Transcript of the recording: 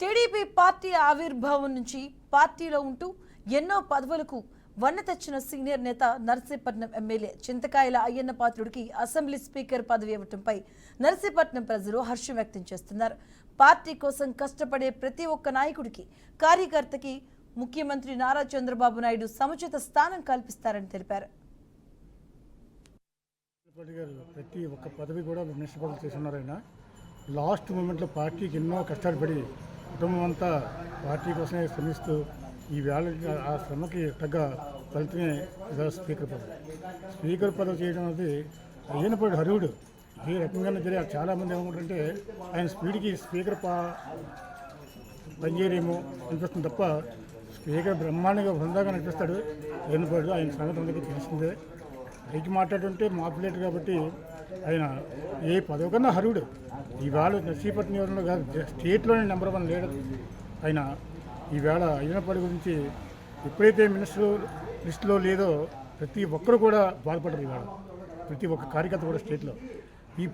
TDP party ఆవిర్భావం నుంచి పార్టీలో ఉంటూ ఎన్నో పదవులకు వన్న తెచ్చిన సీనియర్ నేత నర్సీపట్నం ఎమ్మెల్యే చింతకాయల అయ్యన్న పాత్రుడికి అసెంబ్లీ స్పీకర్ పదవి ఇవ్వడంపై నర్సీపట్నం ప్రజలు హర్షం వ్యక్తం చేస్తున్నారు. పార్టీ కోసం కష్టపడే ప్రతి ఒక్క నాయకుడికి, కార్యకర్తకి ముఖ్యమంత్రి నారా చంద్రబాబు నాయుడు సముచిత స్థానం కల్పిస్తారని తెలిపారు. ప్రతి ఒక్క పదవి కూడా మినిస్టర్ పదవి చేస్తున్నారైనా లాస్ట్ మూమెంట్లో పార్టీకి ఎన్నో కష్టాలు పడి కుటుంబం అంతా పార్టీ కోసమే శ్రమిస్తూ ఈ వేళ ఆ శ్రమకి తగ్గ ఫలితమే స్పీకర్ పదవి. స్పీకర్ పదవి చేయడం అనేది అయినప్పుడు హరువుడు ఏ రకంగా జరిగే చాలామంది ఏమంటారంటే ఆయన స్పీడ్కి స్పీకర్ పనిచేయరేమో అనిపిస్తుంది తప్ప స్పీకర్ బ్రహ్మాండంగా బృందాగా అనిపిస్తాడు. అయినప్పుడు ఆయన సంగతి అందరికీ తెలిసిందే. పైకి మాట్లాడుతుంటే మాపులేట్ కాబట్టి ఆయన ఏ పదవి కన్నా హరుడు. ఈవేళ నర్సీపట్నం నియోజకవర్గంలో కాదు, స్టేట్లోనే నెంబర్ 1 లీడర్ ఆయన. ఈవేళ అయ్యనపాటి గురించి ఎప్పుడైతే మినిస్టర్ లిస్టులో లేదో ప్రతి ఒక్కరు కూడా బాధపడరు. ఈవేళ ప్రతి ఒక్క కార్యకర్త కూడా స్టేట్లో ఈ